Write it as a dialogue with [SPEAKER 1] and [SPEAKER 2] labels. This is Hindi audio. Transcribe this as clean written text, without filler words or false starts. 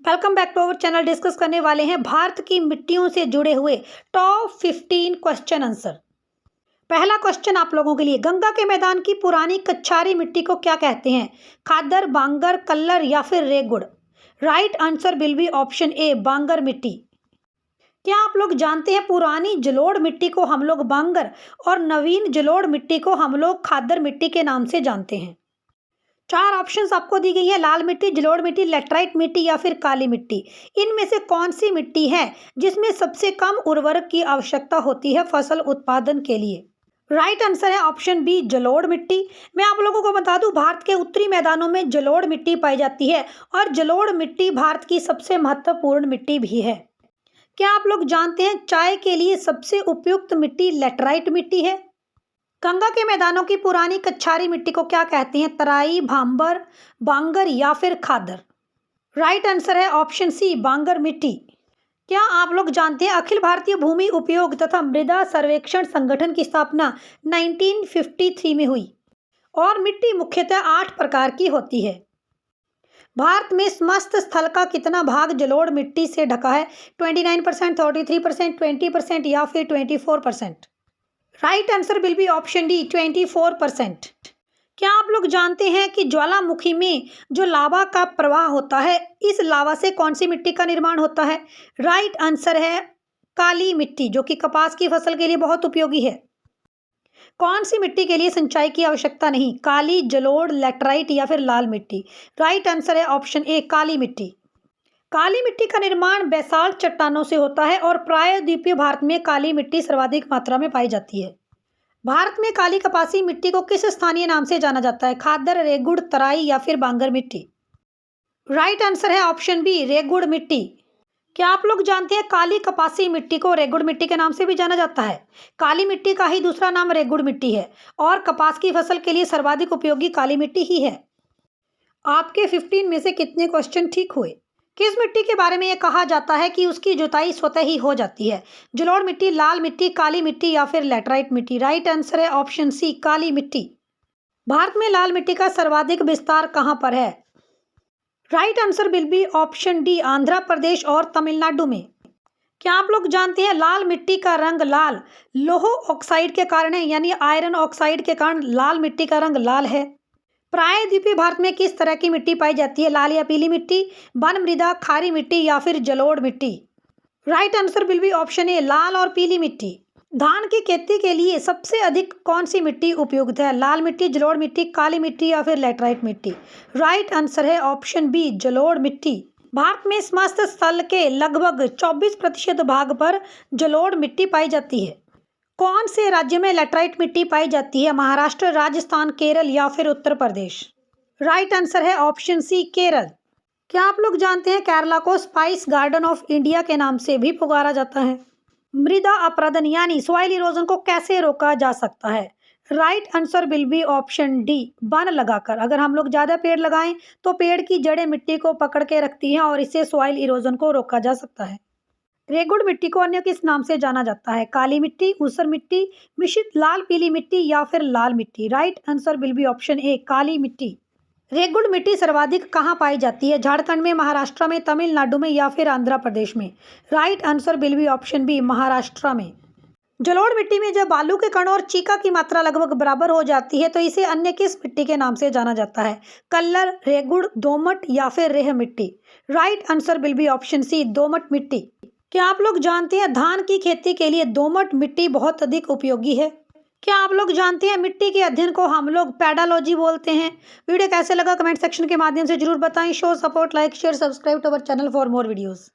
[SPEAKER 1] Welcome back to our channel. Discuss करने वाले हैं भारत की मिट्टियों से जुड़े हुए टॉप 15 क्वेश्चन आंसर। पहला क्वेश्चन आप लोगों के लिए, गंगा के मैदान की पुरानी कच्छारी मिट्टी को क्या कहते हैं? खादर, बांगर, कल्लर या फिर रेगुड़? Right answer will be option A, बांगर मिट्टी। क्या आप लोग जानते हैं पुरानी जलोढ़ मिट्टी को हम लोग बांगर और नवीन जलोढ़ मिट्टी को हम लोग खादर मिट्टी के नाम से जानते हैं? 4 ऑप्शंस आपको दी गई है, लाल मिट्टी, जलोढ़ मिट्टी, लेटराइट मिट्टी या फिर काली मिट्टी। इनमें से कौन सी मिट्टी है जिसमें सबसे कम उर्वरक की आवश्यकता होती है फसल उत्पादन के लिए? राइट आंसर है ऑप्शन बी, जलोढ़ मिट्टी। मैं आप लोगों को बता दूं, भारत के उत्तरी मैदानों में जलोढ़ मिट्टी पाई जाती है और जलोढ़ मिट्टी भारत की सबसे महत्वपूर्ण मिट्टी भी है। क्या आप लोग जानते हैं चाय के लिए सबसे उपयुक्त मिट्टी लेटराइट मिट्टी है? गंगा के मैदानों की पुरानी कच्छारी मिट्टी को क्या कहते हैं? तराई, भांबर, बांगर या फिर खादर? राइट आंसर है ऑप्शन सी, बांगर मिट्टी। क्या आप लोग जानते हैं अखिल भारतीय भूमि उपयोग तथा मृदा सर्वेक्षण संगठन की स्थापना 1953 में हुई और मिट्टी मुख्यतः 8 प्रकार की होती है। भारत में समस्त स्थल का कितना भाग जलोढ़ मिट्टी से ढका है? 29%, 33%, 20% या फिर 24%? Right answer will be option D, 24%। क्या आप लोग जानते हैं कि ज्वालामुखी में जो लावा का प्रवाह होता है, इस लावा से कौन सी मिट्टी का निर्माण होता है? राइट आंसर है काली मिट्टी, जो कि कपास की फसल के लिए बहुत उपयोगी है। कौन सी मिट्टी के लिए सिंचाई की आवश्यकता नहीं? काली, जलोढ़, लेटराइट या फिर लाल मिट्टी? राइट आंसर है ऑप्शन ए, काली मिट्टी। काली मिट्टी का निर्माण बेसाल्ट चट्टानों से होता है और प्रायद्वीपीय भारत में काली मिट्टी सर्वाधिक मात्रा में पाई जाती है। भारत में काली कपासी मिट्टी को किस स्थानीय नाम से जाना जाता है? खादर, रेगुड़, तराई या फिर बांगर मिट्टी? राइट आंसर है ऑप्शन बी, रेगुड़ मिट्टी। क्या आप लोग जानते हैं काली कपासी मिट्टी को रेगुड़ मिट्टी के नाम से भी जाना जाता है? काली मिट्टी का ही दूसरा नाम रेगुड़ मिट्टी है और कपास की फसल के लिए सर्वाधिक उपयोगी काली मिट्टी ही है। आपके 15 में से कितने क्वेश्चन ठीक हुए? किस मिट्टी के बारे में यह कहा जाता है कि उसकी जुताई स्वतः ही हो जाती है? जलोढ़ मिट्टी, लाल मिट्टी, काली मिट्टी या फिर लेटराइट मिट्टी? राइट आंसर है ऑप्शन सी, काली मिट्टी। भारत में लाल मिट्टी का सर्वाधिक विस्तार कहां पर है? Right answer will be option D, Andhra Pradesh और तमिलनाडु में। क्या आप लोग जानते हैं लाल मिट्टी का रंग लाल लौह ऑक्साइड के कारण है, यानी आयरन ऑक्साइड के कारण लाल मिट्टी का रंग लाल है। प्रायद्वीपीय भारत में किस तरह की मिट्टी पाई जाती है? लाल या पीली मिट्टी, वन मृदा, खारी मिट्टी या फिर जलोढ़ मिट्टी? Right answer will be option A, लाल और पीली मिट्टी। धान की खेती के लिए सबसे अधिक कौन सी मिट्टी उपयुक्त है? लाल मिट्टी, जलोढ़ मिट्टी, काली मिट्टी या फिर लेटराइट मिट्टी? राइट आंसर है ऑप्शन बी, जलोढ़ मिट्टी। भारत में समस्त स्थल के लगभग 24% भाग पर जलोढ़ मिट्टी पाई जाती है। कौन से राज्य में लेटराइट मिट्टी पाई जाती है? महाराष्ट्र, राजस्थान, केरल या फिर उत्तर प्रदेश? राइट आंसर है ऑप्शन सी, केरल। क्या आप लोग जानते हैं केरला को स्पाइस गार्डन ऑफ इंडिया के नाम से भी पुकारा जाता है? मृदा अपरदन यानी सॉइल इरोजन को कैसे रोका जा सकता है? Right answer will be option D, one लगाकर। अगर हम लोग ज़्यादा पेड़ लगाएं तो पेड़ की जड़ें मिट्टी को पकड़ के रखती हैं और इससे सॉइल इरोजन को रोका जा सकता है। रेगुड़ मिट्टी को अन्य किस नाम से जाना जाता है? काली मिट्टी, ऊसर मिट्टी, मिश्रित लाल पीली मिट्टी या फिर लाल मिट्टी? Right answer will be option A, काली मिट्टी। रेगुड़ मिट्टी सर्वाधिक कहाँ पाई जाती है? झारखंड में, महाराष्ट्र में, तमिलनाडु में या फिर आंध्र प्रदेश में? Right answer will be option B, Maharashtra में। जलोढ़ मिट्टी में जब बालू के कण और चीका की मात्रा लगभग बराबर हो जाती है तो इसे अन्य किस मिट्टी के नाम से जाना जाता है? कल्लर, रेगुड़, दोमट या फिर रेह मिट्टी? Right answer will be option C, दोमट मिट्टी। क्या आप लोग जानते हैं धान की खेती के लिए दोमट मिट्टी बहुत अधिक उपयोगी है? क्या आप लोग जानते हैं मिट्टी के अध्ययन को हम लोग पेडालॉजी बोलते हैं? वीडियो कैसे लगा कमेंट सेक्शन के माध्यम से जरूर बताएं। Show support, like, share, subscribe to our channel for more videos.